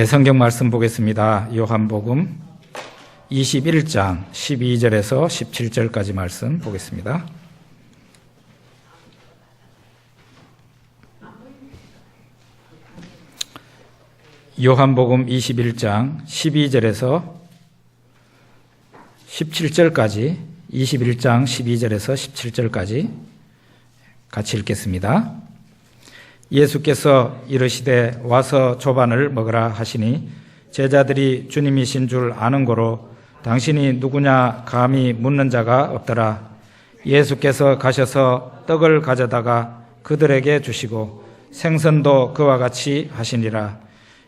성경 말씀 보겠습니다. 요한복음 21장 12절에서 17절까지 말씀 보겠습니다. 요한복음 21장 12절에서 17절까지 21장 12절에서 17절까지 같이 읽겠습니다. 예수께서 이르시되 와서 조반을 먹으라 하시니 제자들이 주님이신 줄 아는 고로 당신이 누구냐 감히 묻는 자가 없더라. 예수께서 가셔서 떡을 가져다가 그들에게 주시고 생선도 그와 같이 하시니라.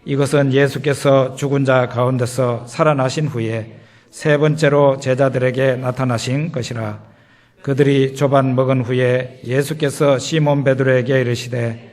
이것은 예수께서 죽은 자 가운데서 살아나신 후에 세 번째로 제자들에게 나타나신 것이라. 그들이 조반 먹은 후에 예수께서 시몬 베드로에게 이르시되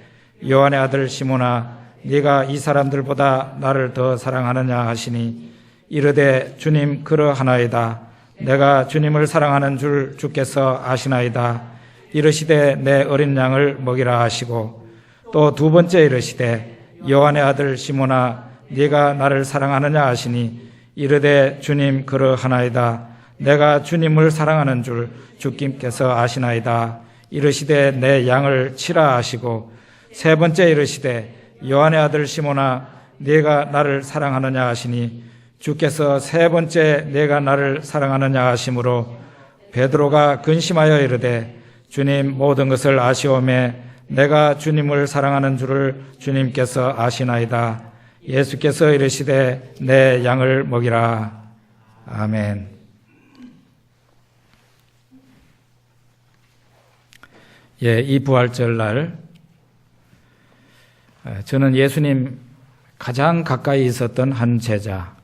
요한의 아들 시몬아 네가 이 사람들보다 나를 더 사랑하느냐 하시니 이르되 주님 그러하나이다. 내가 주님을 사랑하는 줄 주께서 아시나이다. 이르시되 내 어린 양을 먹이라 하시고 또 두 번째 이르시되 요한의 아들 시몬아 네가 나를 사랑하느냐 하시니 이르되 주님 그러하나이다. 내가 주님을 사랑하는 줄 주님께서 아시나이다. 이르시되 내 양을 치라 하시고 세 번째 이르시되 요한의 아들 시몬아 네가 나를 사랑하느냐 하시니 주께서 세 번째 내가 나를 사랑하느냐 하심으로 베드로가 근심하여 이르되 주님 모든 것을 아시오매 내가 주님을 사랑하는 줄을 주님께서 아시나이다. 예수께서 이르시되 내 양을 먹이라. 아멘. 이 부활절 날 저는 예수님 가장 가까이 있었던 한 제자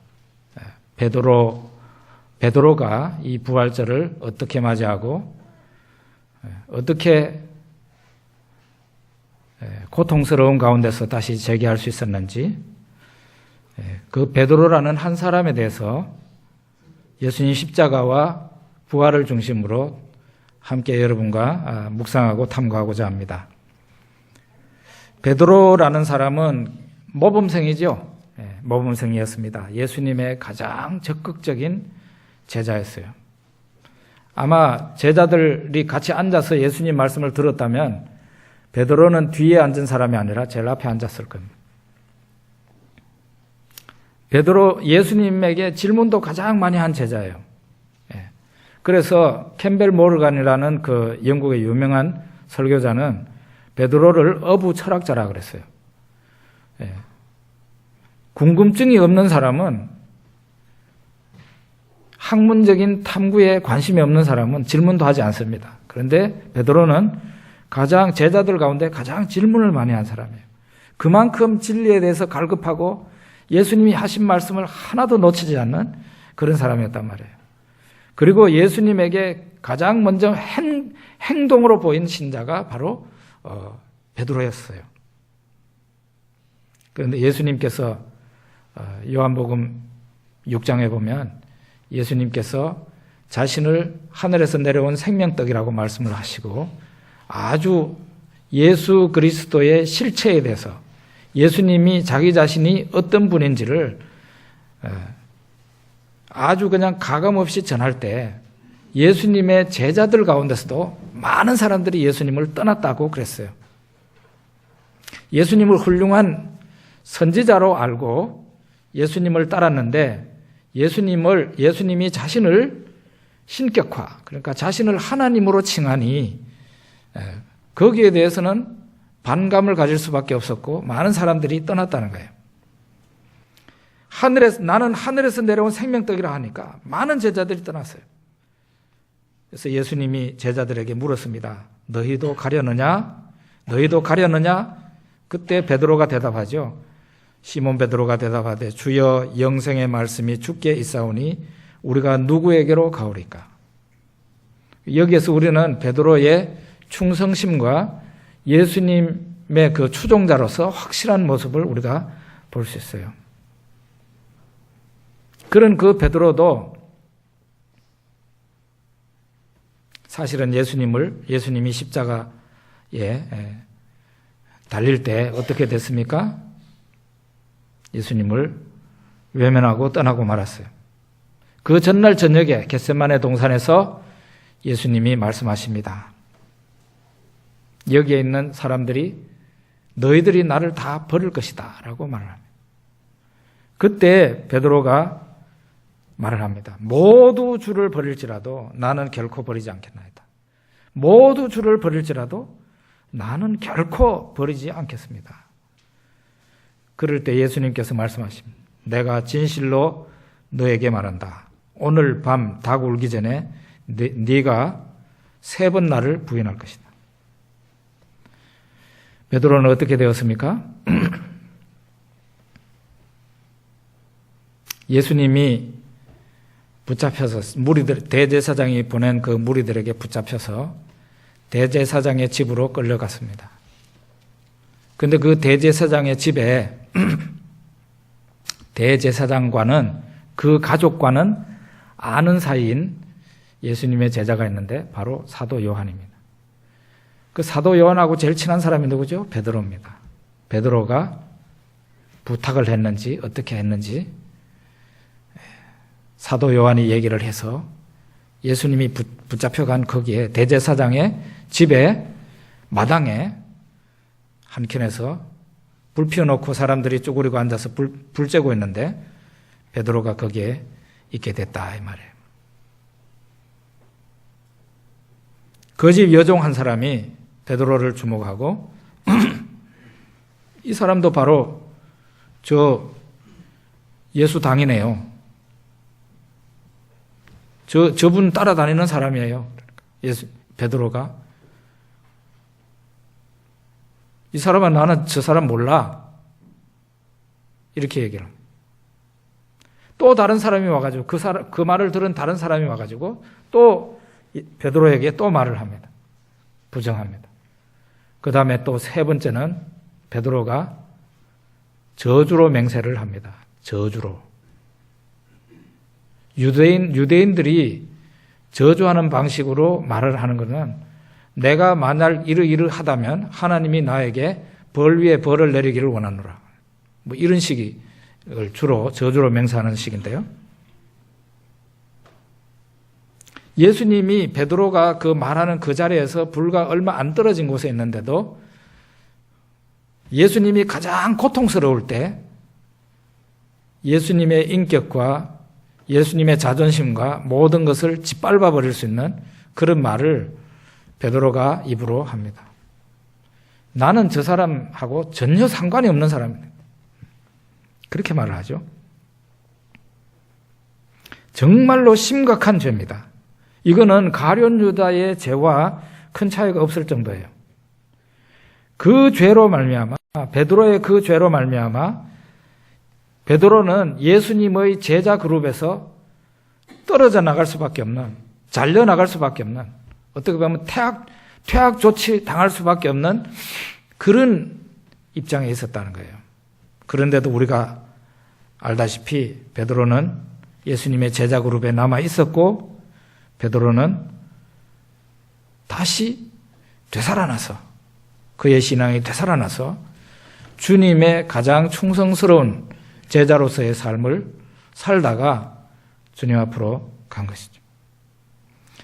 베드로가 이 부활절을 어떻게 맞이하고 어떻게 고통스러운 가운데서 다시 재기할 수 있었는지 그 베드로라는 한 사람에 대해서 예수님 십자가와 부활을 중심으로 함께 여러분과 묵상하고 탐구하고자 합니다. 베드로라는 사람은 모범생이죠. 모범생이었습니다. 예수님의 가장 적극적인 제자였어요. 아마 제자들이 같이 앉아서 예수님 말씀을 들었다면 베드로는 뒤에 앉은 사람이 아니라 제일 앞에 앉았을 겁니다. 베드로 예수님에게 질문도 가장 많이 한 제자예요. 그래서 캠벨 모르간이라는 그 영국의 유명한 설교자는 베드로를 어부 철학자라 그랬어요. 궁금증이 없는 사람은, 학문적인 탐구에 관심이 없는 사람은 질문도 하지 않습니다. 그런데 베드로는 가장 제자들 가운데 가장 질문을 많이 한 사람이에요. 그만큼 진리에 대해서 갈급하고 예수님이 하신 말씀을 하나도 놓치지 않는 그런 사람이었단 말이에요. 그리고 예수님에게 가장 먼저 행동으로 보인 신자가 바로 베드로였어요. 그런데 예수님께서 요한복음 6장에 보면 예수님께서 자신을 하늘에서 내려온 생명떡이라고 말씀을 하시고 아주 예수 그리스도의 실체에 대해서 예수님이 자기 자신이 어떤 분인지를 아주 그냥 가감없이 전할 때 예수님의 제자들 가운데서도 많은 사람들이 예수님을 떠났다고 그랬어요. 예수님을 훌륭한 선지자로 알고 예수님을 따랐는데 예수님이 자신을 신격화, 그러니까 자신을 하나님으로 칭하니 거기에 대해서는 반감을 가질 수밖에 없었고 많은 사람들이 떠났다는 거예요. 나는 하늘에서 내려온 생명떡이라 하니까 많은 제자들이 떠났어요. 그래서 예수님이 제자들에게 물었습니다. 너희도 가려느냐? 너희도 가려느냐? 그때 베드로가 대답하죠. 시몬 베드로가 대답하되 주여 영생의 말씀이 주께 있사오니 우리가 누구에게로 가오리까? 여기에서 우리는 베드로의 충성심과 예수님의 그 추종자로서 확실한 모습을 우리가 볼 수 있어요. 그런 그 베드로도 사실은 예수님이 십자가에 달릴 때 어떻게 됐습니까? 예수님을 외면하고 떠나고 말았어요. 그 전날 저녁에 겟세마네 동산에서 예수님이 말씀하십니다. 여기에 있는 사람들이 너희들이 나를 다 버릴 것이다 라고 말을 합니다. 그때 베드로가 말을 합니다. 모두 주를 버릴지라도 나는 결코 버리지 않겠나이다. 모두 주를 버릴지라도 나는 결코 버리지 않겠습니다. 그럴 때 예수님께서 말씀하십니다. 내가 진실로 너에게 말한다. 오늘 밤 닭 울기 전에 네가 3번 나를 부인할 것이다. 베드로는 어떻게 되었습니까? 예수님이 붙잡혀서 대제사장이 보낸 그 무리들에게 붙잡혀서 대제사장의 집으로 끌려갔습니다. 그런데 그 대제사장의 집에 대제사장과는 그 가족과는 아는 사이인 예수님의 제자가 있는데 바로 사도 요한입니다. 그 사도 요한하고 제일 친한 사람이 누구죠? 베드로입니다. 베드로가 부탁을 했는지 어떻게 했는지 사도 요한이 얘기를 해서 예수님이 붙잡혀간 거기에 대제사장의 집에 마당에 한켠에서 불 피워놓고 사람들이 쪼그리고 앉아서 불 쬐고 있는데 베드로가 거기에 있게 됐다 이 말이에요. 그 집 여종 한 사람이 베드로를 주목하고 이 사람도 바로 저 예수 당이네요. 저분 따라다니는 사람이에요. 베드로가 이 사람은 나는 저 사람 몰라. 이렇게 얘기를 합니다. 또 다른 사람이 와가지고 그 말을 들은 다른 사람이 와가지고 또 베드로에게 또 말을 합니다. 부정합니다. 그 다음에 또 3번째는 베드로가 저주로 맹세를 합니다. 저주로. 유대인들이 저주하는 방식으로 말을 하는 것은 내가 만약 이러이러하다면 하나님이 나에게 벌 위에 벌을 내리기를 원하노라. 뭐 이런 식을 주로 저주로 맹세하는 식인데요. 예수님이 베드로가 그 말하는 그 자리에서 불과 얼마 안 떨어진 곳에 있는데도 예수님이 가장 고통스러울 때 예수님의 인격과 예수님의 자존심과 모든 것을 짓밟아 버릴 수 있는 그런 말을 베드로가 입으로 합니다. 나는 저 사람하고 전혀 상관이 없는 사람입니다. 그렇게 말을 하죠. 정말로 심각한 죄입니다. 이거는 가룟 유다의 죄와 큰 차이가 없을 정도예요. 그 죄로 말미암아 베드로의 그 죄로 말미암아 베드로는 예수님의 제자 그룹에서 떨어져 나갈 수밖에 없는, 잘려 나갈 수밖에 없는, 어떻게 보면 퇴학 조치 당할 수밖에 없는 그런 입장에 있었다는 거예요. 그런데도 우리가 알다시피 베드로는 예수님의 제자 그룹에 남아 있었고 베드로는 다시 되살아나서 그의 신앙이 되살아나서 주님의 가장 충성스러운 제자로서의 삶을 살다가 주님 앞으로 간 것이죠.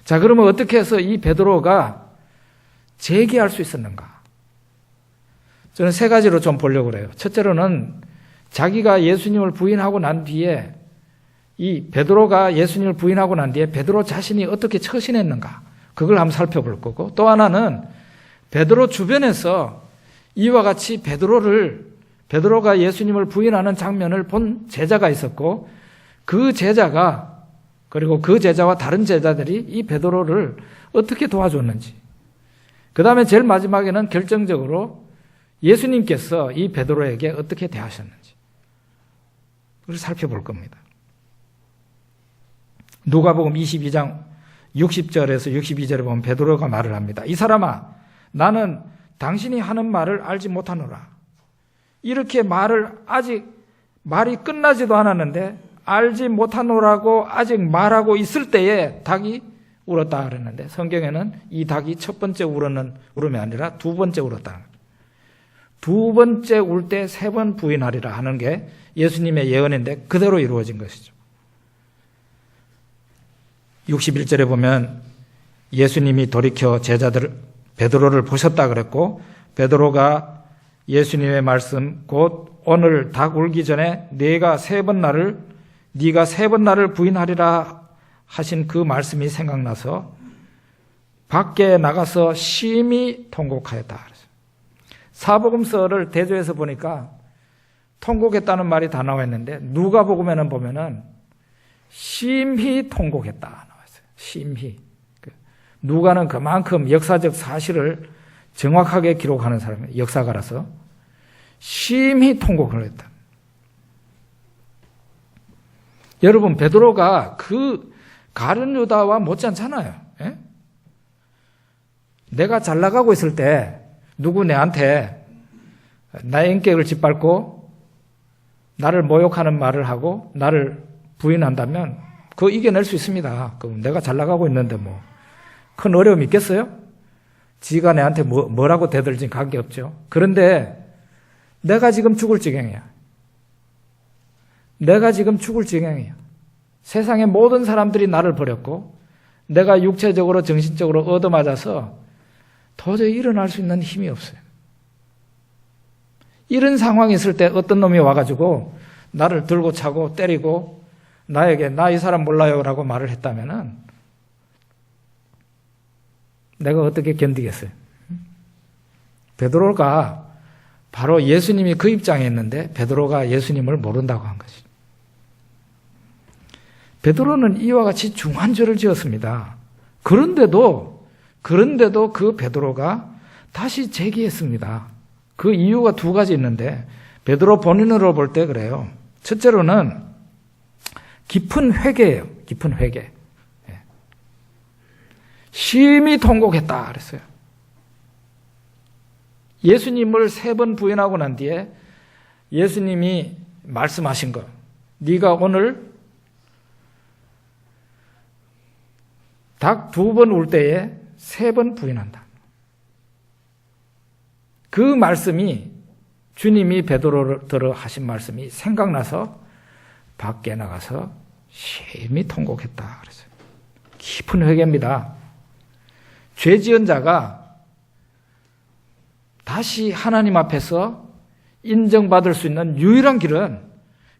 자, 그러면 어떻게 해서 이 베드로가 재기할 수 있었는가? 저는 3가지로 좀 보려고 그래요. 첫째로는 자기가 예수님을 부인하고 난 뒤에 이 베드로가 예수님을 부인하고 난 뒤에 베드로 자신이 어떻게 처신했는가? 그걸 한번 살펴볼 거고, 또 하나는 베드로 주변에서 이와 같이 베드로가 예수님을 부인하는 장면을 본 제자가 있었고 그 제자가 그리고 그 제자와 다른 제자들이 이 베드로를 어떻게 도와줬는지, 그 다음에 제일 마지막에는 결정적으로 예수님께서 이 베드로에게 어떻게 대하셨는지 그걸 살펴볼 겁니다. 누가복음 22장 60절에서 62절에 보면 베드로가 말을 합니다. 이 사람아, 나는 당신이 하는 말을 알지 못하노라. 이렇게 아직 말이 끝나지도 않았는데 알지 못하노라고 아직 말하고 있을 때에 닭이 울었다 그랬는데 성경에는 이 닭이 첫 번째 울음이 아니라 2번째 울었다. 두 번째 울 때 3번 부인하리라 하는 게 예수님의 예언인데 그대로 이루어진 것이죠. 61절에 보면 예수님이 돌이켜 베드로를 보셨다 그랬고, 베드로가 예수님의 말씀 곧 오늘 닭 울기 전에 네가 3번 나를 부인하리라 하신 그 말씀이 생각나서 밖에 나가서 심히 통곡하였다. 사복음서를 대조해서 보니까 통곡했다는 말이 다 나와 있는데 누가복음에는 보면은 심히 통곡했다 나왔어요. 심히. 누가는 그만큼 역사적 사실을 정확하게 기록하는 사람이에요. 역사가라서 심히 통곡을 했다. 여러분, 베드로가 그 가룟 유다와 못지않잖아요. 예? 내가 잘 나가고 있을 때 누구 내한테 나의 인격을 짓밟고 나를 모욕하는 말을 하고 나를 부인한다면 그거 이겨낼 수 있습니다. 그럼 내가 잘 나가고 있는데 뭐 큰 어려움이 있겠어요? 지가 내한테 뭐라고 대들진 관계없죠. 그런데 내가 지금 죽을 지경이야. 내가 지금 죽을 지경이야. 세상의 모든 사람들이 나를 버렸고 내가 육체적으로 정신적으로 얻어맞아서 도저히 일어날 수 있는 힘이 없어요. 이런 상황이 있을 때 어떤 놈이 와가지고 나를 들고 차고 때리고 나에게 나 이 사람 몰라요 라고 말을 했다면은 내가 어떻게 견디겠어요? 베드로가 바로 예수님이 그 입장에 있는데 베드로가 예수님을 모른다고 한 것이죠. 베드로는 이와 같이 중한 죄를 지었습니다. 그런데도 그 베드로가 다시 재기했습니다. 그 이유가 2가지 있는데 베드로 본인으로 볼 때 그래요. 첫째로는 깊은 회개예요. 깊은 회개. 심히 통곡했다 그랬어요. 예수님을 3번 부인하고 난 뒤에 예수님이 말씀하신 것, 네가 오늘 닭 2번 울 때에 3번 부인한다. 그 말씀이 주님이 베드로를 하신 말씀이 생각나서 밖에 나가서 심히 통곡했다 그랬어요. 깊은 회개입니다. 죄 지은 자가 다시 하나님 앞에서 인정받을 수 있는 유일한 길은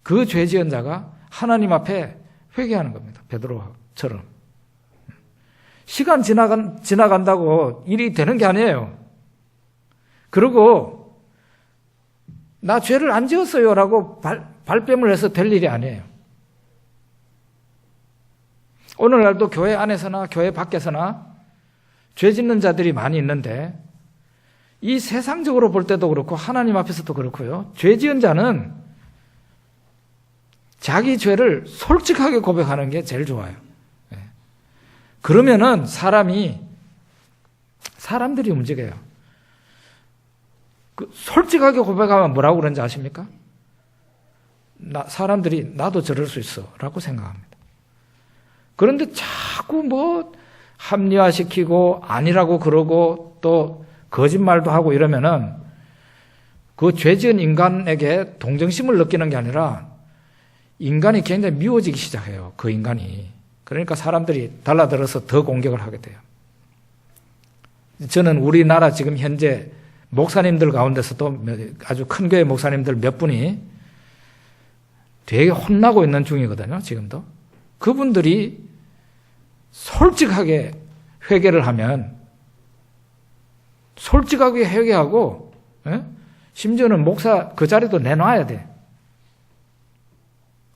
그 죄 지은 자가 하나님 앞에 회개하는 겁니다. 베드로처럼. 시간 지나간다고 일이 되는 게 아니에요. 그리고 나 죄를 안 지었어요 라고 발뺌을 해서 될 일이 아니에요. 오늘날도 교회 안에서나 교회 밖에서나 죄 짓는 자들이 많이 있는데 이 세상적으로 볼 때도 그렇고 하나님 앞에서도 그렇고요. 죄 지은 자는 자기 죄를 솔직하게 고백하는 게 제일 좋아요. 그러면은 사람들이 움직여요. 솔직하게 고백하면 뭐라고 그러는지 아십니까? 사람들이 나도 저럴 수 있어 라고 생각합니다. 그런데 자꾸 합리화시키고 아니라고 그러고 또 거짓말도 하고 이러면은 그 죄 지은 인간에게 동정심을 느끼는 게 아니라 인간이 굉장히 미워지기 시작해요. 그 인간이. 그러니까 사람들이 달라들어서 더 공격을 하게 돼요. 저는 우리나라 지금 현재 목사님들 가운데서도 아주 큰 교회 목사님들 몇 분이 되게 혼나고 있는 중이거든요. 지금도. 그분들이 솔직하게 회개를 하면 솔직하게 회개하고 심지어는 목사 그 자리도 내놔야 돼.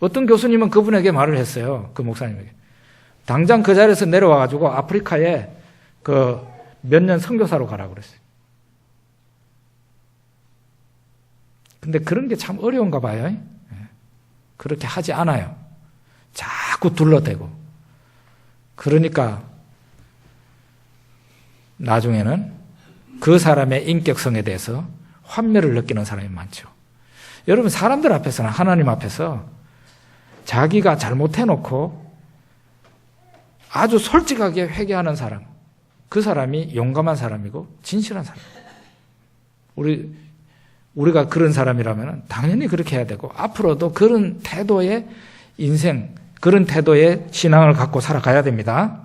어떤 교수님은 그분에게 말을 했어요. 그 목사님에게. 당장 그 자리에서 내려와가지고 아프리카에 몇 년 선교사로 가라고 그랬어요. 근데 그런 게 참 어려운가 봐요. 그렇게 하지 않아요. 자꾸 둘러대고. 그러니까 나중에는 그 사람의 인격성에 대해서 환멸을 느끼는 사람이 많죠. 여러분, 사람들 앞에서나 하나님 앞에서 자기가 잘못해놓고 아주 솔직하게 회개하는 사람, 그 사람이 용감한 사람이고 진실한 사람. 우리 우리가 그런 사람이라면 당연히 그렇게 해야 되고 앞으로도 그런 태도의 인생, 그런 태도의 신앙을 갖고 살아가야 됩니다.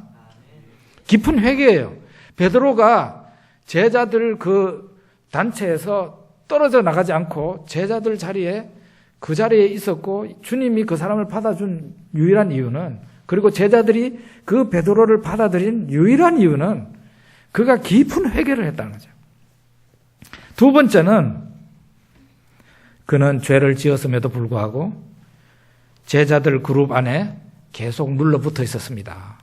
깊은 회개예요. 베드로가 제자들 그 단체에서 떨어져 나가지 않고 제자들 자리에 그 자리에 있었고 주님이 그 사람을 받아준 유일한 이유는, 그리고 제자들이 그 베드로를 받아들인 유일한 이유는 그가 깊은 회개를 했다는 거죠. 두 번째는 그는 죄를 지었음에도 불구하고 제자들 그룹 안에 계속 눌러붙어 있었습니다.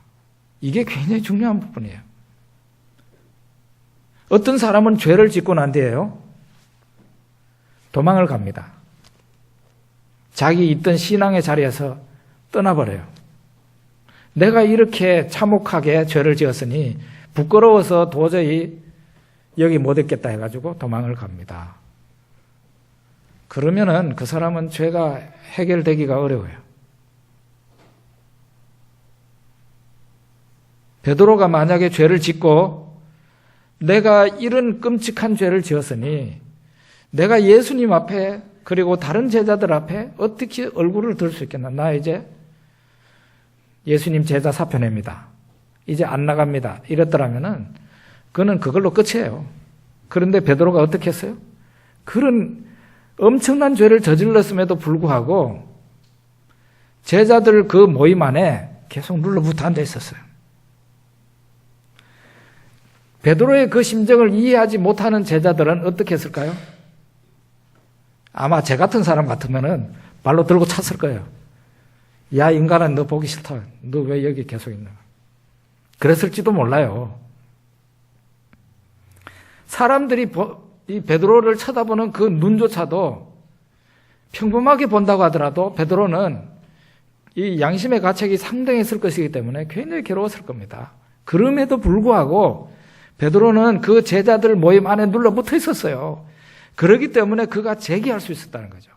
이게 굉장히 중요한 부분이에요. 어떤 사람은 죄를 짓고 난 뒤에요, 도망을 갑니다. 자기 있던 신앙의 자리에서 떠나버려요. 내가 이렇게 참혹하게 죄를 지었으니 부끄러워서 도저히 여기 못 있겠다 해가지고 도망을 갑니다. 그러면은 그 사람은 죄가 해결되기가 어려워요. 베드로가 만약에 죄를 짓고 내가 이런 끔찍한 죄를 지었으니 내가 예수님 앞에 그리고 다른 제자들 앞에 어떻게 얼굴을 들 수 있겠나. 나 이제 예수님 제자 사표 냅니다. 이제 안 나갑니다. 이랬더라면은 그는 그걸로 끝이에요. 그런데 베드로가 어떻게 했어요? 그런 엄청난 죄를 저질렀음에도 불구하고 제자들 그 모임 안에 계속 눌러붙어 앉아 있었어요. 베드로의 그 심정을 이해하지 못하는 제자들은 어떻게 했을까요? 아마 제 같은 사람 같으면은 발로 들고 찼을 거예요. 야, 인간아, 너 보기 싫다. 너 왜 여기 계속 있나? 그랬을지도 몰라요. 사람들이 이 베드로를 쳐다보는 그 눈조차도 평범하게 본다고 하더라도 베드로는 이 양심의 가책이 상당했을 것이기 때문에 굉장히 괴로웠을 겁니다. 그럼에도 불구하고 베드로는 그 제자들 모임 안에 눌러붙어 있었어요. 그렇기 때문에 그가 제기할 수 있었다는 거죠.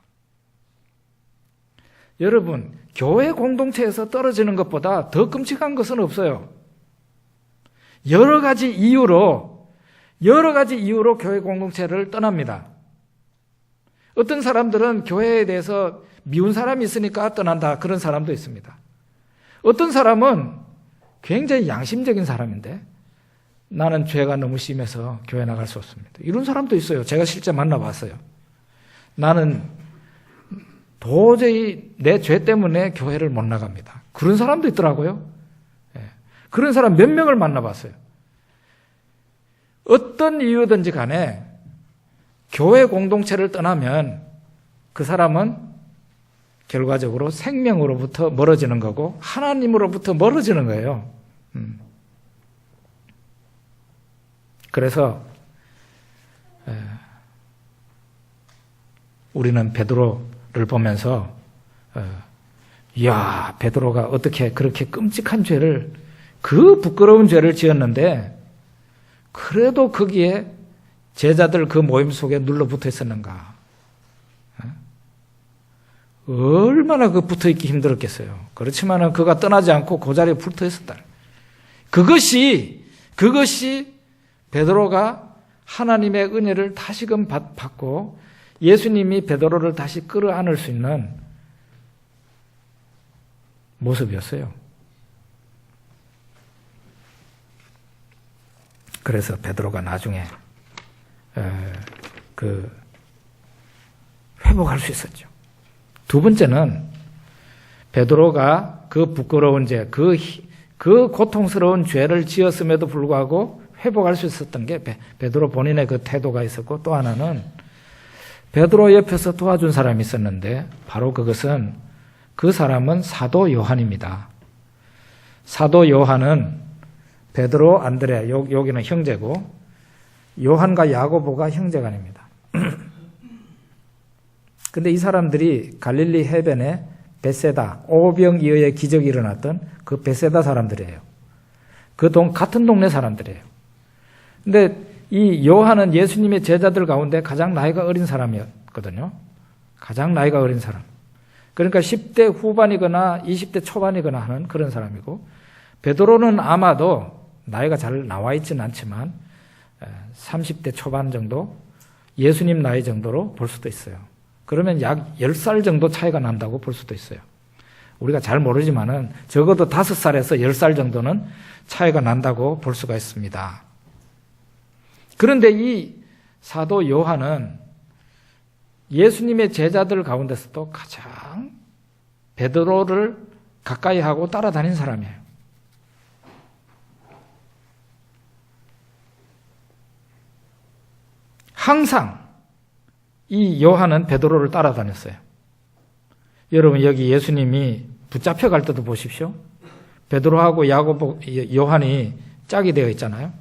여러분, 교회 공동체에서 떨어지는 것보다 더 끔찍한 것은 없어요. 여러 가지 이유로 교회 공동체를 떠납니다. 어떤 사람들은 교회에 대해서 미운 사람이 있으니까 떠난다, 그런 사람도 있습니다. 어떤 사람은 굉장히 양심적인 사람인데 나는 죄가 너무 심해서 교회 나갈 수 없습니다. 이런 사람도 있어요. 제가 실제 만나봤어요. 나는 도저히 내 죄 때문에 교회를 못 나갑니다. 그런 사람도 있더라고요. 그런 사람 몇 명을 만나봤어요. 어떤 이유든지 간에 교회 공동체를 떠나면 그 사람은 결과적으로 생명으로부터 멀어지는 거고 하나님으로부터 멀어지는 거예요. 그래서 우리는 베드로를 보면서 이야, 베드로가 어떻게 그렇게 끔찍한 죄를, 그 부끄러운 죄를 지었는데 그래도 거기에 제자들 그 모임 속에 눌러붙어 있었는가. 얼마나 그 붙어있기 힘들었겠어요. 그렇지만 그가 떠나지 않고 그 자리에 붙어 있었다. 그것이 베드로가 하나님의 은혜를 다시금 받고 예수님이 베드로를 다시 끌어안을 수 있는 모습이었어요. 그래서 베드로가 나중에 회복할 수 있었죠. 두 번째는 베드로가 그 부끄러운 죄, 그 고통스러운 죄를 지었음에도 불구하고 회복할 수 있었던 게 베드로 본인의 그 태도가 있었고, 또 하나는 베드로 옆에서 도와준 사람이 있었는데 바로 그것은, 그 사람은 사도 요한입니다. 사도 요한은 베드로, 안드레, 여기는 형제고 요한과 야고보가 형제간입니다. 근데 이 사람들이 갈릴리 해변에 베세다, 오병이어의 기적이 일어났던 그 베세다 사람들이에요. 같은 동네 사람들이에요. 근데 이 요한은 예수님의 제자들 가운데 가장 나이가 어린 사람이었거든요. 가장 나이가 어린 사람. 그러니까 10대 후반이거나 20대 초반이거나 하는 그런 사람이고, 베드로는 아마도 나이가 잘 나와 있지는 않지만 30대 초반 정도, 예수님 나이 정도로 볼 수도 있어요. 그러면 약 10살 정도 차이가 난다고 볼 수도 있어요. 우리가 잘 모르지만은 적어도 5살에서 10살 정도는 차이가 난다고 볼 수가 있습니다. 그런데 이 사도 요한은 예수님의 제자들 가운데서도 가장 베드로를 가까이 하고 따라다닌 사람이에요. 항상 이 요한은 베드로를 따라다녔어요. 여러분 여기 예수님이 붙잡혀 갈 때도 보십시오. 베드로하고 야고보, 요한이 짝이 되어 있잖아요.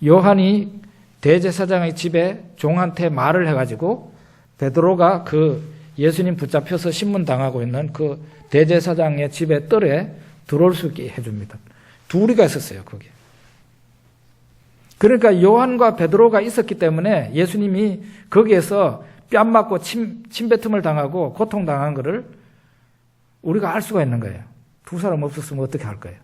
요한이 대제사장의 집에 종한테 말을 해가지고 베드로가 그 예수님 붙잡혀서 신문당하고 있는 그 대제사장의 집에 뜰에 들어올 수 있게 해줍니다. 둘이가 있었어요, 거기에. 그러니까 요한과 베드로가 있었기 때문에 예수님이 거기에서 뺨 맞고 침뱉음을 당하고 고통당한 것을 우리가 알 수가 있는 거예요. 두 사람 없었으면 어떻게 할 거예요?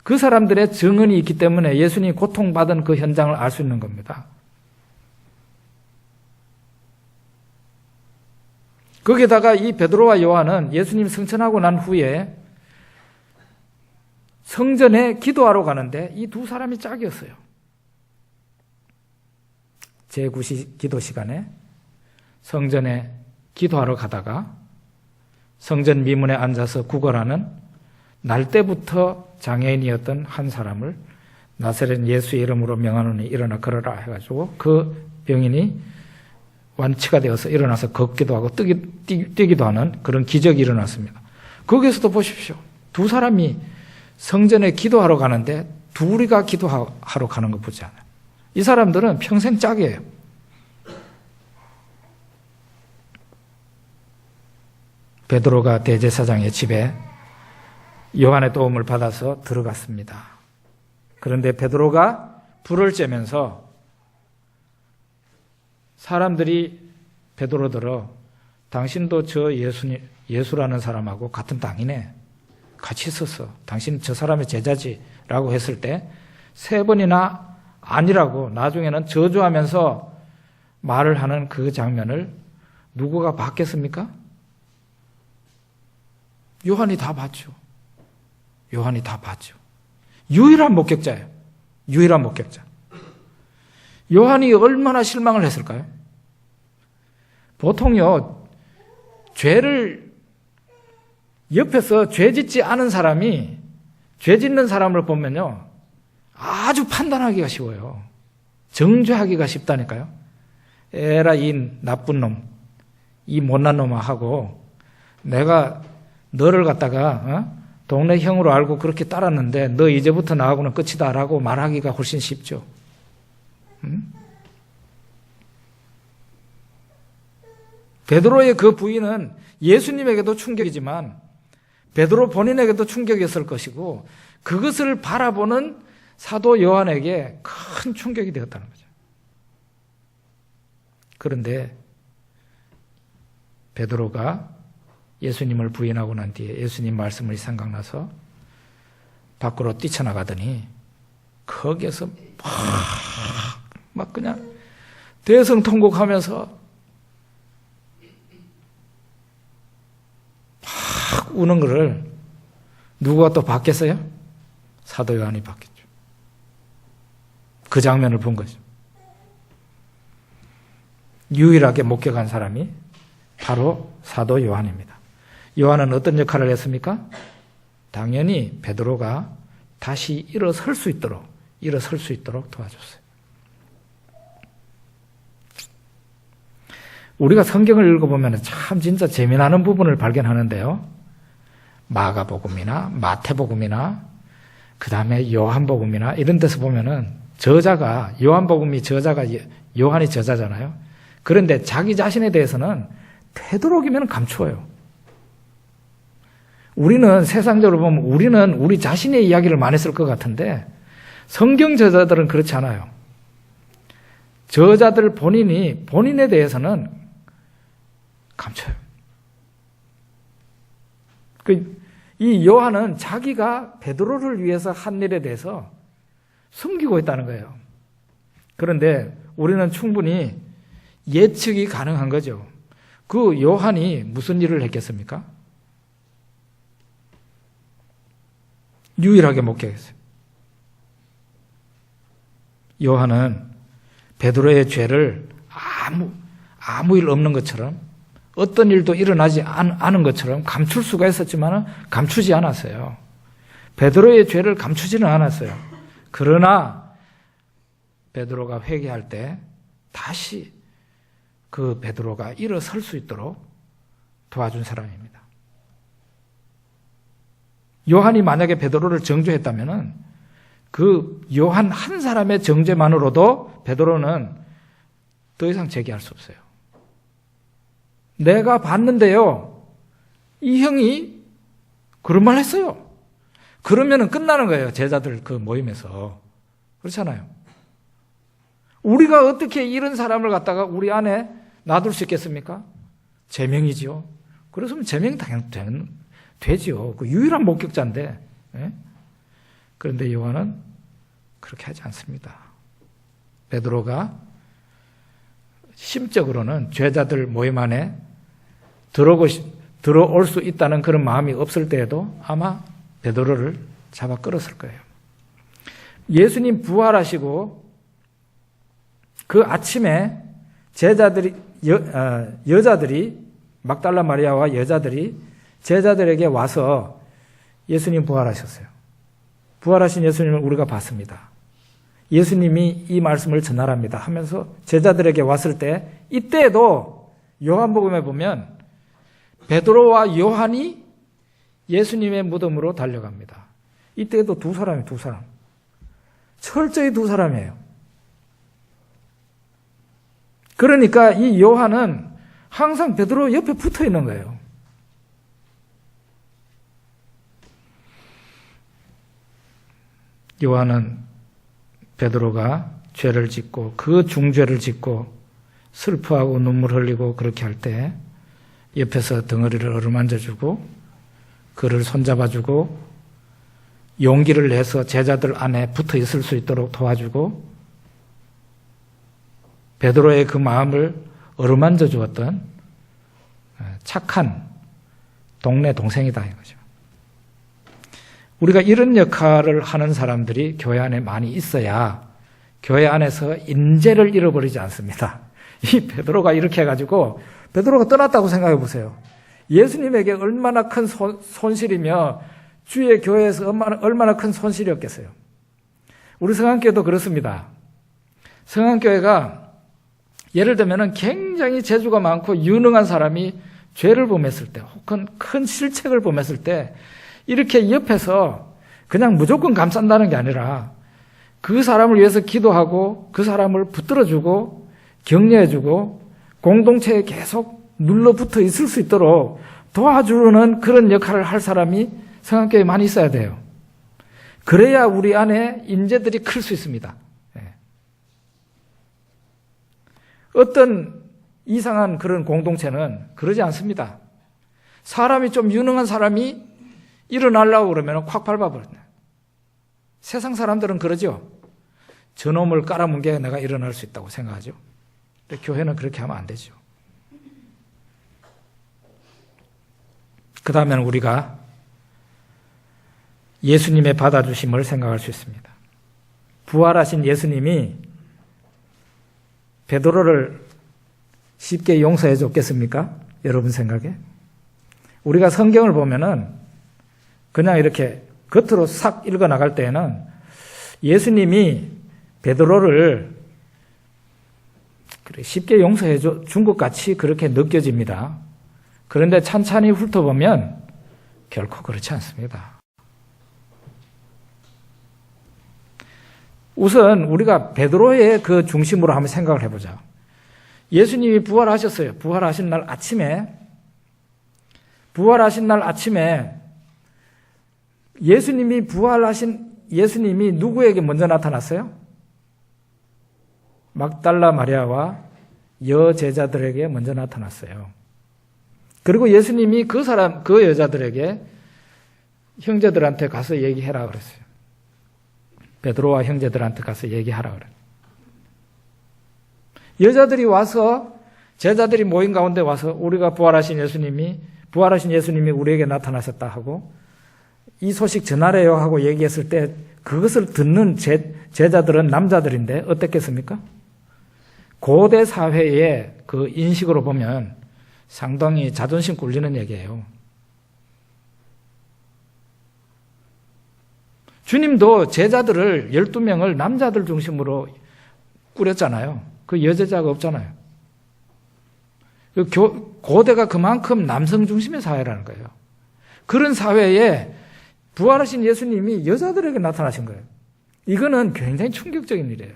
그 사람들의 증언이 있기 때문에 예수님이 고통받은 그 현장을 알 수 있는 겁니다. 거기다가 이 베드로와 요한은 예수님 승천하고 난 후에 성전에 기도하러 가는데 이 두 사람이 짝이었어요. 제9시 기도 시간에 성전에 기도하러 가다가 성전 미문에 앉아서 구걸하는 날 때부터 장애인이었던 한 사람을 나사렛 예수의 이름으로 명하노니 일어나 걸어라 해가지고 그 병인이 완치가 되어서 일어나서 걷기도 하고 뛰기도 하는 그런 기적이 일어났습니다. 거기에서도 보십시오. 두 사람이 성전에 기도하러 가는데 둘이가 기도하러 가는 거 보지 않아요. 이 사람들은 평생 짝이에요. 베드로가 대제사장의 집에 요한의 도움을 받아서 들어갔습니다. 그런데 베드로가 불을 쬐면서 사람들이 베드로들어 당신도 저 예수라는 사람하고 같은 당이네. 같이 있었어. 당신 저 사람의 제자지라고 했을 때 3번이나 아니라고 나중에는 저주하면서 말을 하는 그 장면을 누구가 봤겠습니까? 요한이 다 봤죠. 요한이 다 봤죠. 유일한 목격자예요. 유일한 목격자. 요한이 얼마나 실망을 했을까요? 보통요, 죄를 옆에서 죄 짓지 않은 사람이 죄 짓는 사람을 보면요, 아주 판단하기가 쉬워요. 정죄하기가 쉽다니까요. 에라 이 나쁜 놈, 이 못난 놈아 하고 내가 너를 갖다가 동네 형으로 알고 그렇게 따랐는데 너 이제부터 나하고는 끝이다 라고 말하기가 훨씬 쉽죠. 베드로의 그 부인은 예수님에게도 충격이지만 베드로 본인에게도 충격이었을 것이고 그것을 바라보는 사도 요한에게 큰 충격이 되었다는 거죠. 그런데 베드로가 예수님을 부인하고 난 뒤에 예수님 말씀이 생각나서 밖으로 뛰쳐나가더니 거기에서 막 그냥 대성통곡하면서 막 우는 것을 누가 또 봤겠어요? 사도 요한이 봤겠죠. 그 장면을 본 거죠. 유일하게 목격한 사람이 바로 사도 요한입니다. 요한은 어떤 역할을 했습니까? 당연히 베드로가 다시 일어설 수 있도록 도와줬어요. 우리가 성경을 읽어보면 참 진짜 재미나는 부분을 발견하는데요. 마가복음이나 마태복음이나 그 다음에 요한복음이나 이런 데서 보면은 요한복음이 저자가 요한이 저자잖아요. 그런데 자기 자신에 대해서는 되도록이면 감추어요. 우리는 세상적으로 보면 우리는 우리 자신의 이야기를 많이 쓸 것 같은데 성경 저자들은 그렇지 않아요. 저자들 본인에 대해서는 감춰요. 이 요한은 자기가 베드로를 위해서 한 일에 대해서 숨기고 있다는 거예요. 그런데 우리는 충분히 예측이 가능한 거죠. 그 요한이 무슨 일을 했겠습니까? 유일하게 목격했어요. 요한은 베드로의 죄를 아무 일 없는 것처럼, 어떤 일도 일어나지 않은 것처럼 감출 수가 있었지만 감추지 않았어요. 베드로의 죄를 감추지는 않았어요. 그러나 베드로가 회개할 때 다시 그 베드로가 일어설 수 있도록 도와준 사람입니다. 요한이 만약에 베드로를 정죄했다면 그 요한 한 사람의 정죄만으로도 베드로는 더 이상 제기할 수 없어요. 내가 봤는데요, 이 형이 그런 말 했어요. 그러면은 끝나는 거예요. 제자들 그 모임에서. 그렇잖아요. 우리가 어떻게 이런 사람을 갖다가 우리 안에 놔둘 수 있겠습니까? 제명이지요. 그래서면 제명이 당연히 되지요. 그 유일한 목격자인데. 예? 그런데 요한은 그렇게 하지 않습니다. 베드로가 심적으로는 죄자들 모임 안에 들어올 수 있다는 그런 마음이 없을 때에도 아마 베드로를 잡아 끌었을 거예요. 예수님 부활하시고 그 아침에 여자들이 막달라 마리아와 여자들이 제자들에게 와서 예수님 부활하셨어요. 부활하신 예수님을 우리가 봤습니다. 예수님이 이 말씀을 전하랍니다 하면서 제자들에게 왔을 때, 이때에도 요한복음에 보면 베드로와 요한이 예수님의 무덤으로 달려갑니다. 이때에도 두 사람. 철저히 두 사람이에요. 그러니까 이 요한은 항상 베드로 옆에 붙어 있는 거예요. 요한은 베드로가 죄를 짓고 그 중죄를 짓고 슬퍼하고 눈물 흘리고 그렇게 할 때 옆에서 덩어리를 어루만져주고 그를 손잡아주고 용기를 내서 제자들 안에 붙어 있을 수 있도록 도와주고 베드로의 그 마음을 어루만져 주었던 착한 동네 동생이다 이거죠. 우리가 이런 역할을 하는 사람들이 교회 안에 많이 있어야 교회 안에서 인재를 잃어버리지 않습니다. 이 베드로가 이렇게 해가지고 베드로가 떠났다고 생각해 보세요. 예수님에게 얼마나 큰 손실이며 주의 교회에서 얼마나 큰 손실이었겠어요. 우리 성안교회도 그렇습니다. 성안교회가 예를 들면 굉장히 재주가 많고 유능한 사람이 죄를 범했을 때 혹은 큰 실책을 범했을 때 이렇게 옆에서 그냥 무조건 감싼다는 게 아니라 그 사람을 위해서 기도하고 그 사람을 붙들어주고 격려해주고 공동체에 계속 눌러붙어 있을 수 있도록 도와주는 그런 역할을 할 사람이 성안교회에 많이 있어야 돼요. 그래야 우리 안에 인재들이 클 수 있습니다. 어떤 이상한 그런 공동체는 그러지 않습니다. 사람이 좀 유능한 사람이 일어나려고 그러면 콱 밟아버려요. 세상 사람들은 그러죠. 저놈을 깔아문 게 내가 일어날 수 있다고 생각하죠. 근데 교회는 그렇게 하면 안 되죠. 그 다음에는 우리가 예수님의 받아주심을 생각할 수 있습니다. 부활하신 예수님이 베드로를 쉽게 용서해 줬겠습니까? 여러분 생각에? 우리가 성경을 보면은 그냥 이렇게 겉으로 싹 읽어 나갈 때에는 예수님이 베드로를 쉽게 용서해 준 것 같이 그렇게 느껴집니다. 그런데 찬찬히 훑어보면 결코 그렇지 않습니다. 우선 우리가 베드로의 그 중심으로 한번 생각을 해보자. 예수님이 부활하셨어요. 부활하신 날 아침에 예수님이 부활하신 예수님이 누구에게 먼저 나타났어요? 막달라 마리아와 여제자들에게 먼저 나타났어요. 그리고 예수님이 그 여자들에게 형제들한테 가서 얘기해라 그랬어요. 베드로와 형제들한테 가서 얘기하라 그랬어요. 여자들이 와서 제자들이 모인 가운데 와서 우리가 부활하신 예수님이 우리에게 나타나셨다 하고 이 소식 전하래요 하고 얘기했을 때 그것을 듣는 제자들은 남자들인데 어떻겠습니까? 고대 사회의 그 인식으로 보면 상당히 자존심 꿀리는 얘기예요. 주님도 제자들을 12명을 남자들 중심으로 꾸렸잖아요. 그 여제자가 없잖아요. 고대가 그만큼 남성 중심의 사회라는 거예요. 그런 사회에 부활하신 예수님이 여자들에게 나타나신 거예요. 이거는 굉장히 충격적인 일이에요.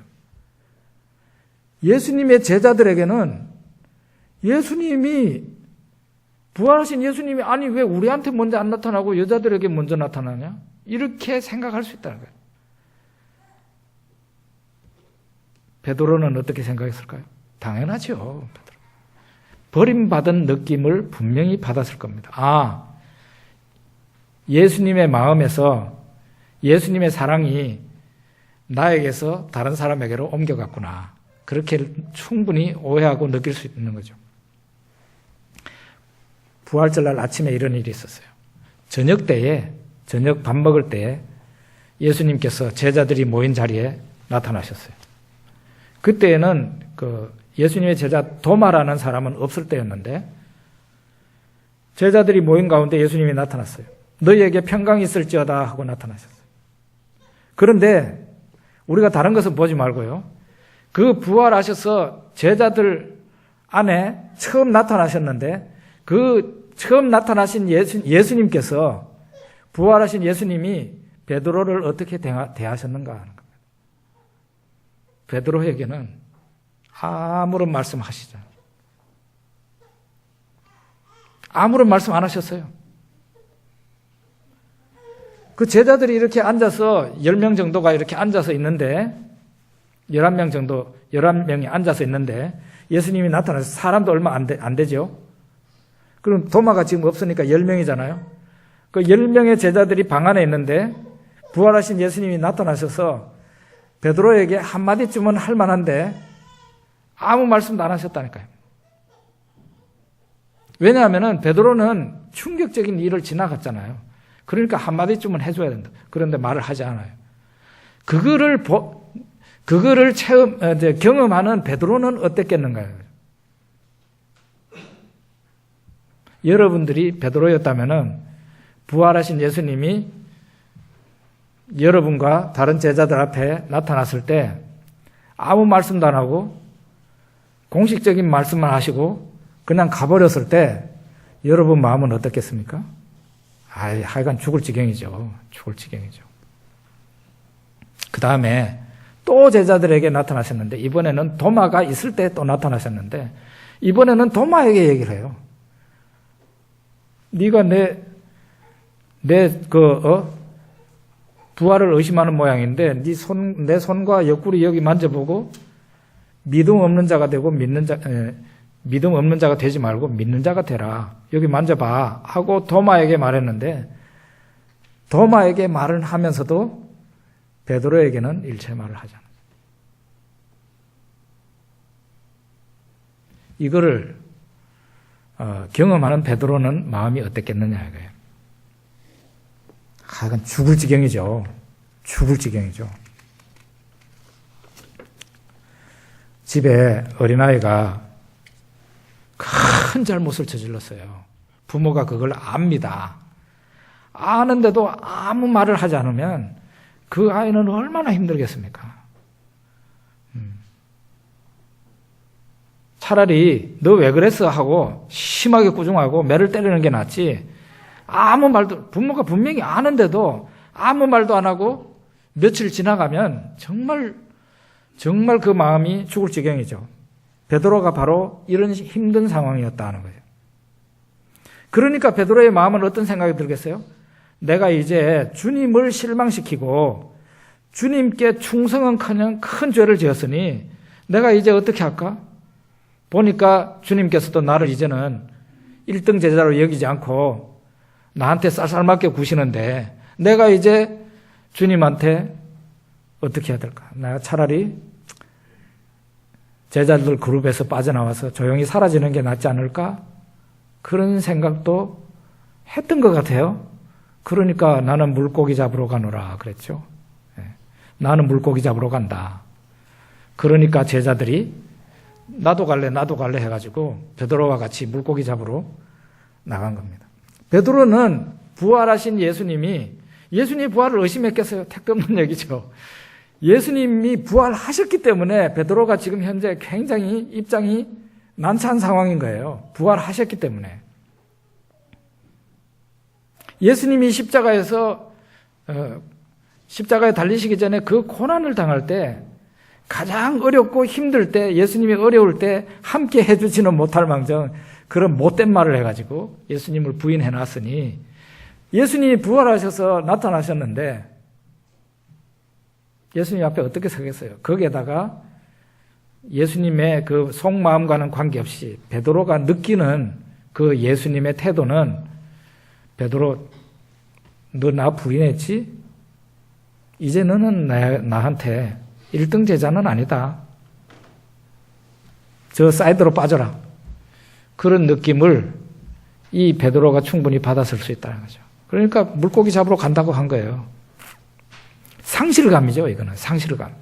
예수님의 제자들에게는 부활하신 예수님이 아니 왜 우리한테 먼저 안 나타나고 여자들에게 먼저 나타나냐? 이렇게 생각할 수 있다는 거예요. 베드로는 어떻게 생각했을까요? 당연하죠. 버림받은 느낌을 분명히 받았을 겁니다. 예수님의 마음에서 예수님의 사랑이 나에게서 다른 사람에게로 옮겨갔구나. 그렇게 충분히 오해하고 느낄 수 있는 거죠. 부활절날 아침에 이런 일이 있었어요. 저녁 밥 먹을 때에 예수님께서 제자들이 모인 자리에 나타나셨어요. 그때에는 예수님의 제자 도마라는 사람은 없을 때였는데 제자들이 모인 가운데 예수님이 나타났어요. 너희에게 평강이 있을지어다 하고 나타나셨어요. 그런데 우리가 다른 것은 보지 말고요. 그 부활하셔서 제자들 안에 처음 나타나셨는데 그 처음 나타나신 예수님께서 부활하신 예수님이 베드로를 어떻게 대하셨는가 하는 겁니다. 베드로에게는 아무런 말씀 하시죠. 아무런 말씀 안 하셨어요. 그 제자들이 이렇게 앉아서 10명 정도가 이렇게 앉아서 있는데 11명이 앉아서 있는데 예수님이 나타나서 사람도 얼마 안 되죠. 그럼 도마가 지금 없으니까 10명이잖아요. 그 10명의 제자들이 방 안에 있는데 부활하신 예수님이 나타나셔서 베드로에게 한마디쯤은 할 만한데 아무 말씀도 안 하셨다니까요. 왜냐하면 베드로는 충격적인 일을 지나갔잖아요. 그러니까 한마디쯤은 해줘야 된다. 그런데 말을 하지 않아요. 그거를 경험하는 베드로는 어땠겠는가요? 여러분들이 베드로였다면 부활하신 예수님이 여러분과 다른 제자들 앞에 나타났을 때 아무 말씀도 안 하고 공식적인 말씀만 하시고 그냥 가버렸을 때 여러분 마음은 어떻겠습니까? 하여간 죽을 지경이죠. 죽을 지경이죠. 그 다음에 또 제자들에게 나타나셨는데 이번에는 도마가 있을 때 또 나타나셨는데 이번에는 도마에게 얘기를 해요. 네가 부활을 의심하는 모양인데 내 손과 옆구리 여기 만져보고 믿음 없는 자가 되고 믿음 없는 자가 되지 말고 믿는 자가 되라. 여기 만져봐 하고 도마에게 말했는데 도마에게 말을 하면서도 베드로에게는 일체 말을 하지 않아요. 이거를 경험하는 베드로는 마음이 어땠겠느냐 이거예요. 하여간 죽을 지경이죠. 죽을 지경이죠. 집에 어린아이가 큰 잘못을 저질렀어요. 부모가 그걸 압니다. 아는데도 아무 말을 하지 않으면 그 아이는 얼마나 힘들겠습니까? 차라리 너 왜 그랬어 하고 심하게 꾸중하고 매를 때리는 게 낫지. 아무 말도 부모가 분명히 아는데도 아무 말도 안 하고 며칠 지나가면 정말 그 마음이 죽을 지경이죠. 베드로가 바로 이런 힘든 상황이었다는 거예요. 그러니까 베드로의 마음은 어떤 생각이 들겠어요? 내가 이제 주님을 실망시키고 주님께 충성은커녕 큰 죄를 지었으니 내가 이제 어떻게 할까? 보니까 주님께서도 나를 이제는 1등 제자로 여기지 않고 나한테 쌀쌀맞게 구시는데 내가 이제 주님한테 어떻게 해야 될까? 내가 차라리 제자들 그룹에서 빠져나와서 조용히 사라지는 게 낫지 않을까? 그런 생각도 했던 것 같아요. 그러니까 나는 물고기 잡으러 가노라 그랬죠. 나는 물고기 잡으러 간다. 그러니까 제자들이 나도 갈래 해가지고 베드로와 같이 물고기 잡으러 나간 겁니다. 베드로는 부활하신 예수님이 부활을 의심했겠어요? 택도 없는 얘기죠. 예수님이 부활하셨기 때문에 베드로가 지금 현재 굉장히 입장이 난처한 상황인 거예요. 부활하셨기 때문에. 예수님이 십자가에 달리시기 전에 그 고난을 당할 때 가장 어렵고 힘들 때 예수님이 어려울 때 함께 해주지는 못할 망정 그런 못된 말을 해가지고 예수님을 부인해놨으니 예수님이 부활하셔서 나타나셨는데 예수님 앞에 어떻게 서겠어요? 거기에다가 예수님의 그 속마음과는 관계없이 베드로가 느끼는 그 예수님의 태도는 베드로 너 나 부인했지? 이제 너는 나한테 1등 제자는 아니다. 저 사이드로 빠져라. 그런 느낌을 이 베드로가 충분히 받았을 수 있다는 거죠. 그러니까 물고기 잡으러 간다고 한 거예요. 상실감이죠, 이거는. 상실감.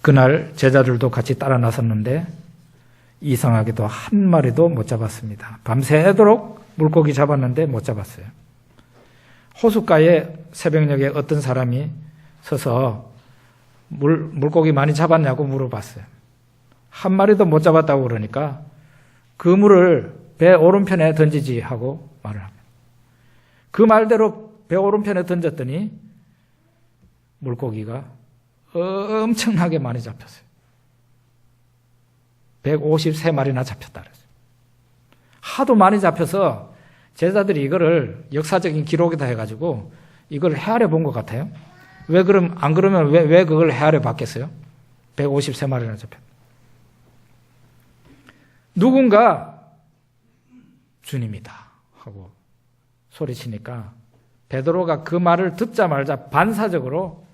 그날 제자들도 같이 따라 나섰는데 이상하게도 한 마리도 못 잡았습니다. 밤새도록 물고기 잡았는데 못 잡았어요. 호숫가에 새벽녘에 어떤 사람이 서서 물고기 많이 잡았냐고 물어봤어요. 한 마리도 못 잡았다고 그러니까 그물을 배 오른편에 던지지 하고 말을 합니다. 그 말대로 배 오른편에 던졌더니 물고기가 엄청나게 많이 잡혔어요. 153마리나 잡혔다 그랬어요. 하도 많이 잡혀서 제자들이 이거를 역사적인 기록이다 해가지고 이걸 헤아려 본 것 같아요. 안 그러면 왜 그걸 헤아려 봤겠어요? 153마리나 잡혔다. 누군가 주님이다 하고 소리치니까 베드로가 그 말을 듣자마자 반사적으로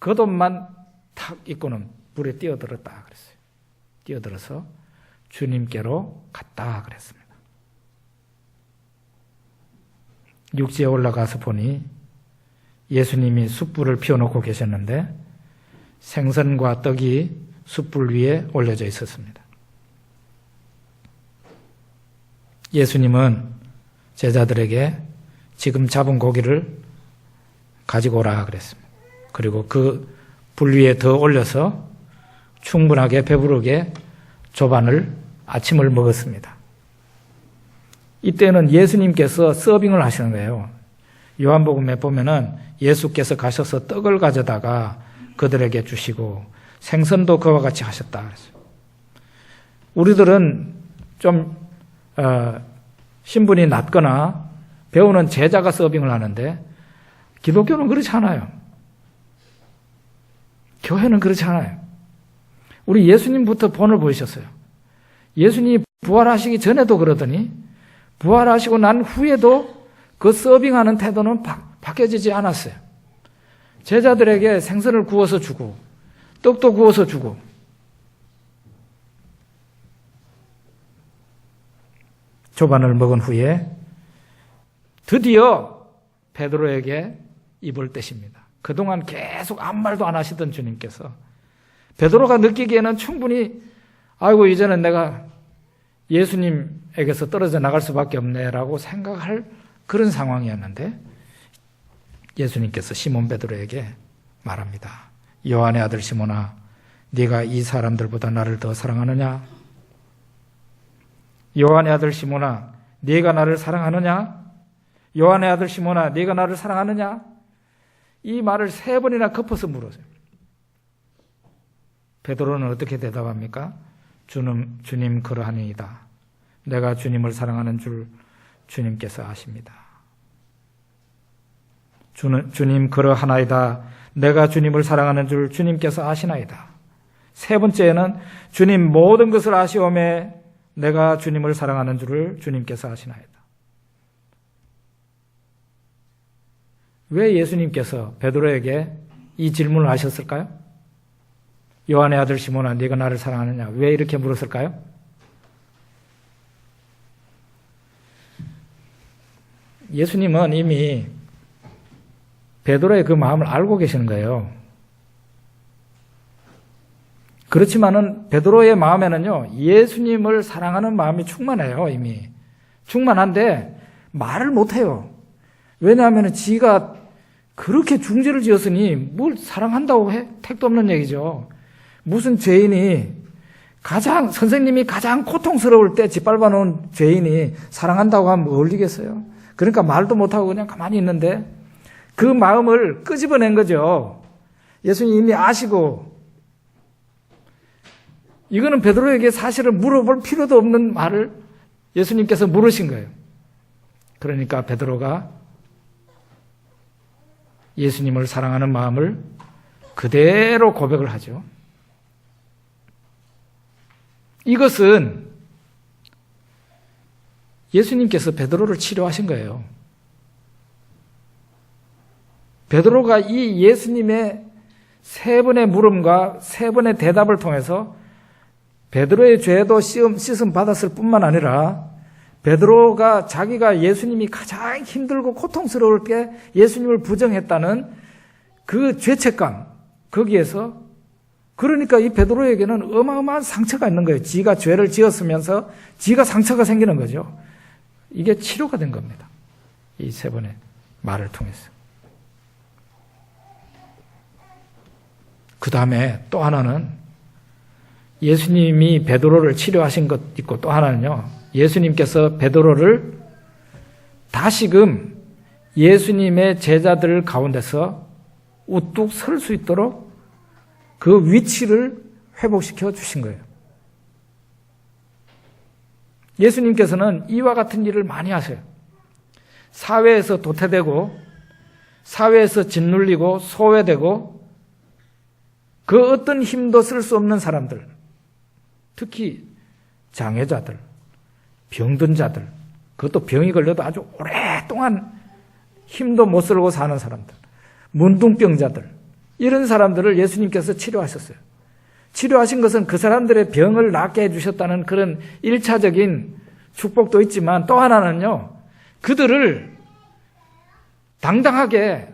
겉옷만 탁 입고는 물에 뛰어들었다 그랬어요. 뛰어들어서 주님께로 갔다 그랬습니다. 육지에 올라가서 보니 예수님이 숯불을 피워놓고 계셨는데 생선과 떡이 숯불 위에 올려져 있었습니다. 예수님은 제자들에게 지금 잡은 고기를 가지고 오라 그랬습니다. 그리고 그 불 위에 더 올려서 충분하게 배부르게 아침을 먹었습니다. 이때는 예수님께서 서빙을 하시는 거예요. 요한복음에 보면은 예수께서 가셔서 떡을 가져다가 그들에게 주시고 생선도 그와 같이 하셨다 그랬어요. 우리들은 좀 신분이 낮거나 배우는 제자가 서빙을 하는데 기독교는 그렇지 않아요. 교회는 그렇지 않아요. 우리 예수님부터 본을 보이셨어요. 예수님이 부활하시기 전에도 그러더니 부활하시고 난 후에도 그 서빙하는 태도는 바뀌어지지 않았어요. 제자들에게 생선을 구워서 주고 떡도 구워서 주고 조반을 먹은 후에 드디어 베드로에게 입을 떼십니다. 그동안 계속 아무 말도 안 하시던 주님께서 베드로가 느끼기에는 충분히 아이고 이제는 내가 예수님에게서 떨어져 나갈 수밖에 없네라고 생각할 그런 상황이었는데 예수님께서 시몬 베드로에게 말합니다. 요한의 아들 시몬아, 네가 이 사람들보다 나를 더 사랑하느냐? 요한의 아들 시몬아, 네가 나를 사랑하느냐? 요한의 아들 시몬아, 네가 나를 사랑하느냐? 이 말을 3번이나 kop어서 물었어요. 베드로는 어떻게 대답합니까? 주님 그러하니이다. 내가 주님을 사랑하는 줄 주님께서 아십니다. 주님 그러하나이다. 내가 주님을 사랑하는 줄 주님께서 아시나이다. 3번째는 주님 모든 것을 아시오매 내가 주님을 사랑하는 줄을 주님께서 아시나이다. 왜 예수님께서 베드로에게 이 질문을 하셨을까요? 요한의 아들 시몬아, 네가 나를 사랑하느냐? 왜 이렇게 물었을까요? 예수님은 이미 베드로의 그 마음을 알고 계시는 거예요. 그렇지만은 베드로의 마음에는요, 예수님을 사랑하는 마음이 충만해요, 이미. 충만한데 말을 못해요. 왜냐하면 지가 그렇게 중죄를 지었으니 뭘 사랑한다고 해? 택도 없는 얘기죠. 무슨 죄인이 선생님이 가장 고통스러울 때 짓밟아 놓은 죄인이 사랑한다고 하면 뭐 어울리겠어요? 그러니까 말도 못하고 그냥 가만히 있는데 그 마음을 끄집어낸 거죠. 예수님이 이미 아시고, 이거는 베드로에게 사실은 물어볼 필요도 없는 말을 예수님께서 물으신 거예요. 그러니까 베드로가 예수님을 사랑하는 마음을 그대로 고백을 하죠. 이것은 예수님께서 베드로를 치료하신 거예요. 베드로가 이 예수님의 세 번의 물음과 세 번의 대답을 통해서 베드로의 죄도 씻음 받았을 뿐만 아니라 베드로가 자기가 예수님이 가장 힘들고 고통스러울 때 예수님을 부정했다는 그 죄책감, 거기에서, 그러니까 이 베드로에게는 어마어마한 상처가 있는 거예요. 지가 죄를 지었으면서 지가 상처가 생기는 거죠. 이게 치료가 된 겁니다. 이 세 번의 말을 통해서. 그 다음에 또 하나는 예수님이 베드로를 치료하신 것 있고, 또 하나는요, 예수님께서 베드로를 다시금 예수님의 제자들 가운데서 우뚝 설 수 있도록 그 위치를 회복시켜 주신 거예요. 예수님께서는 이와 같은 일을 많이 하세요. 사회에서 도태되고, 사회에서 짓눌리고, 소외되고, 그 어떤 힘도 쓸 수 없는 사람들, 특히 장애자들, 병든 자들, 그것도 병이 걸려도 아주 오랫동안 힘도 못 쓰고 사는 사람들, 문둥병자들, 이런 사람들을 예수님께서 치료하셨어요. 치료하신 것은 그 사람들의 병을 낫게 해주셨다는 그런 1차적인 축복도 있지만, 또 하나는요, 그들을 당당하게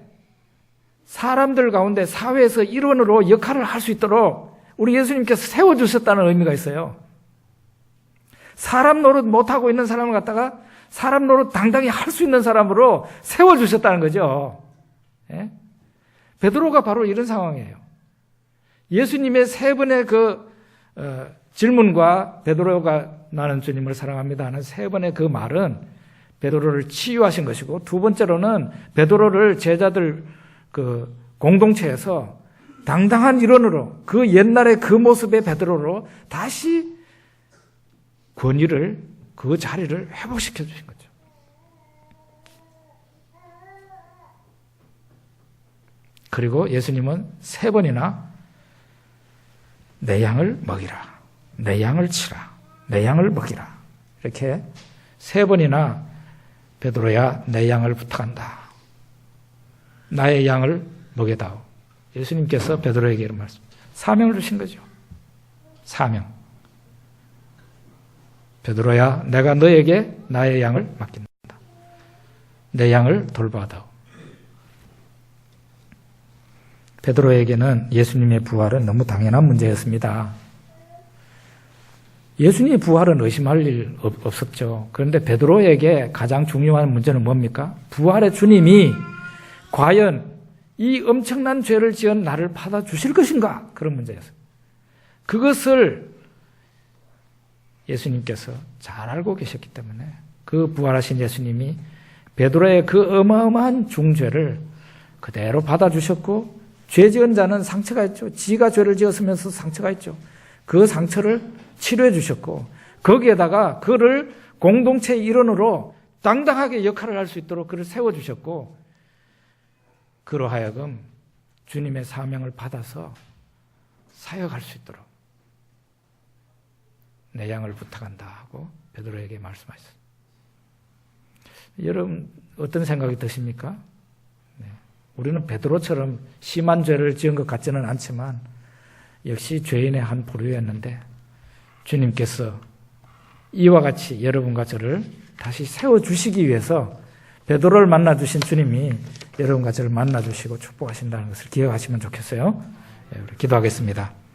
사람들 가운데 사회에서 일원으로 역할을 할 수 있도록 우리 예수님께서 세워주셨다는 의미가 있어요. 사람 노릇 못하고 있는 사람을 갖다가 사람 노릇 당당히 할 수 있는 사람으로 세워주셨다는 거죠. 예? 베드로가 바로 이런 상황이에요. 예수님의 세 번의 질문과 베드로가 나는 주님을 사랑합니다 하는 세 번의 그 말은 베드로를 치유하신 것이고, 두 번째로는 베드로를 제자들 공동체에서 당당한 일원으로, 그 옛날의 그 모습의 베드로로 다시 권위를, 그 자리를 회복시켜 주신 거죠. 그리고 예수님은 세 번이나 내 양을 먹이라, 내 양을 치라, 내 양을 먹이라, 이렇게 세 번이나 베드로야 내 양을 부탁한다, 나의 양을 먹여다오. 예수님께서 베드로에게 이런 말씀, 사명을 주신 거죠. 사명. 베드로야, 내가 너에게 나의 양을 맡긴다. 내 양을 돌봐다오. 베드로에게는 예수님의 부활은 너무 당연한 문제였습니다. 예수님의 부활은 의심할 일 없었죠. 그런데 베드로에게 가장 중요한 문제는 뭡니까? 부활의 주님이 과연 이 엄청난 죄를 지은 나를 받아주실 것인가? 그런 문제였어요. 그것을 예수님께서 잘 알고 계셨기 때문에 그 부활하신 예수님이 베드로의 그 어마어마한 중죄를 그대로 받아주셨고, 죄 지은 자는 상처가 있죠. 지가 죄를 지었으면서 상처가 있죠. 그 상처를 치료해 주셨고, 거기에다가 그를 공동체의 일원으로 당당하게 역할을 할 수 있도록 그를 세워주셨고, 그로 하여금 주님의 사명을 받아서 사역할 수 있도록 내 양을 부탁한다 하고 베드로에게 말씀하셨습니다. 여러분 어떤 생각이 드십니까? 네. 우리는 베드로처럼 심한 죄를 지은 것 같지는 않지만 역시 죄인의 한 부류였는데 주님께서 이와 같이 여러분과 저를 다시 세워주시기 위해서 베드로를 만나주신 주님이 여러분과 저를 만나주시고 축복하신다는 것을 기억하시면 좋겠어요. 우리 기도하겠습니다.